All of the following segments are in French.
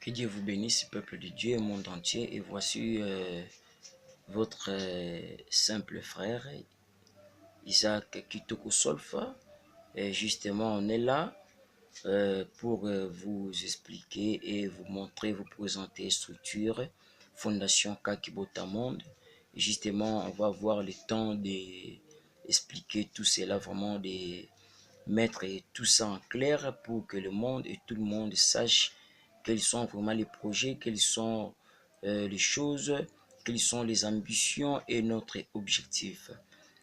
Que Dieu vous bénisse, peuple de Dieu, monde entier. Et voici votre simple frère, Isaac Kitoko Solfa. Et justement, on est là pour vous expliquer et vous montrer, vous présenter structure, Fondation Kakibota Monde. Et justement, on va avoir le temps d'expliquer tout cela, vraiment de mettre tout ça en clair pour que le monde et tout le monde sache quels sont vraiment les projets, quelles sont les choses, quelles sont les ambitions et notre objectif.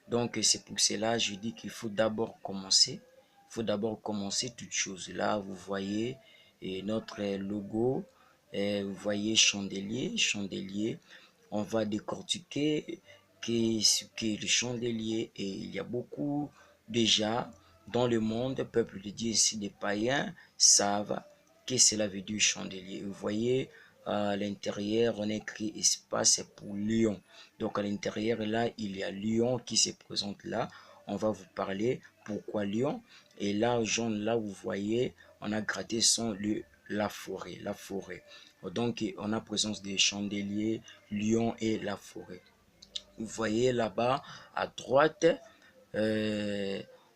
Donc c'est pour cela que je dis qu'il faut d'abord commencer. Il faut d'abord commencer toute chose. Là, vous voyez notre logo, vous voyez chandelier. On va décortiquer ce qu'est le chandelier et il y a beaucoup déjà dans le monde, peuple de Dieu ici, des païens savent que cela veut dire chandelier. Vous voyez, à l'intérieur, on a écrit espace pour lion. Donc à l'intérieur, là, il y a lion qui se présente là. On va vous parler pourquoi lion. Et là, jaune, là, vous voyez, on a gratté la forêt. Donc, on a présence des chandeliers, lion et la forêt. Vous voyez là-bas, à droite,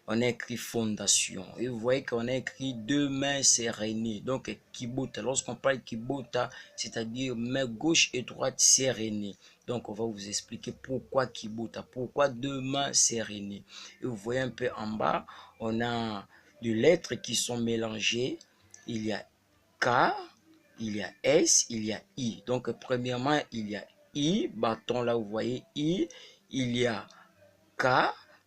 on a écrit fondation. Et vous voyez qu'on a écrit deux mains sérénées. Donc, Kibota. Lorsqu'on parle Kibota, c'est-à-dire main gauche et droite sérénées. Donc, on va vous expliquer pourquoi Kibota. Pourquoi deux mains sérénées. Et vous voyez un peu en bas, on a des lettres qui sont mélangées. Il y a K, il y a S, il y a I. Donc, premièrement, il y a I, bâton là, vous voyez I. Il y a K.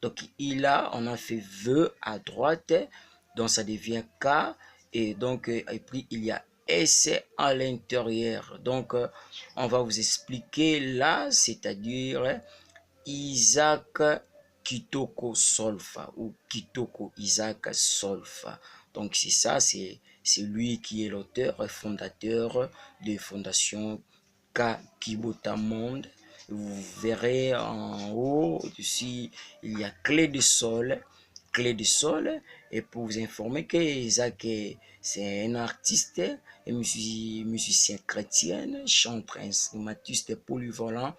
Donc, il a, on a fait V à droite. Donc, ça devient K. Et donc, et puis, il y a S à l'intérieur. Donc, on va vous expliquer là, c'est-à-dire Isaac Kitoko Solfa ou Kitoko Isaac Solfa. Donc, c'est ça, c'est lui qui est l'auteur et fondateur de Fondation Kakibota Monde. Vous verrez en haut, ici, il y a clé de sol. Et pour vous informer que Isaac c'est un artiste, un musicien chrétien, chanteur, instrumentiste polyvalent.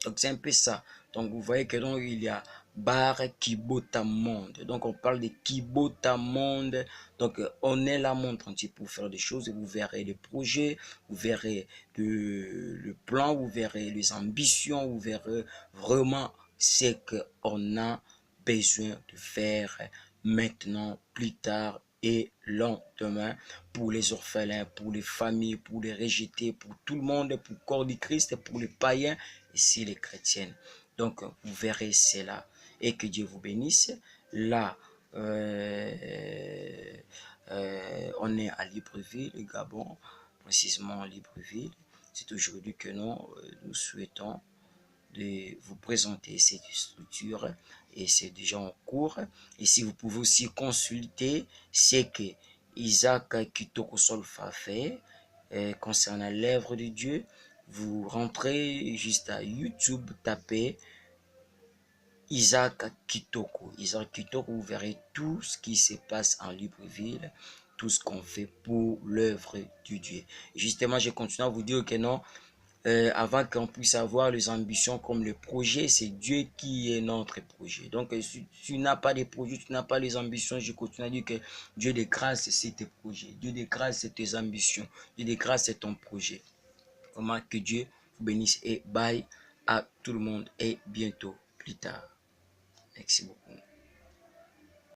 Donc c'est un peu ça. Donc vous voyez que donc il y a Bar Kibota Monde. Donc on parle de Kibota Monde. Donc on est là monde entier pour faire des choses. Et vous verrez les projets, vous verrez le plan, vous verrez les ambitions, vous verrez vraiment ce qu'on a besoin de faire maintenant, plus tard et lendemain pour les orphelins, pour les familles, pour les rejetés, pour tout le monde, pour le corps du Christ, pour les païens et si les chrétiennes. Donc vous verrez cela et que Dieu vous bénisse. Là, on est à Libreville, le Gabon, précisément à Libreville. C'est aujourd'hui que nous souhaitons de vous présenter cette structure et c'est déjà en cours. Et si vous pouvez aussi consulter ce que Isaac Kitoko Solfa fait concernant l'œuvre de Dieu, vous rentrez juste à YouTube, tapez Isaac Kitoko. Isaac Kitoko, vous verrez tout ce qui se passe en Libreville, tout ce qu'on fait pour l'œuvre de Dieu. Et justement, je continue à vous dire que non, avant qu'on puisse avoir les ambitions comme le projet, c'est Dieu qui est notre projet. Donc, si tu n'as pas de projet, tu n'as pas les ambitions, je continue à dire que Dieu de grâce, c'est tes projets. Dieu de grâce, c'est tes ambitions. Dieu de grâce, c'est ton projet. Comment que Dieu vous bénisse et bye à tout le monde et bientôt plus tard. Merci beaucoup.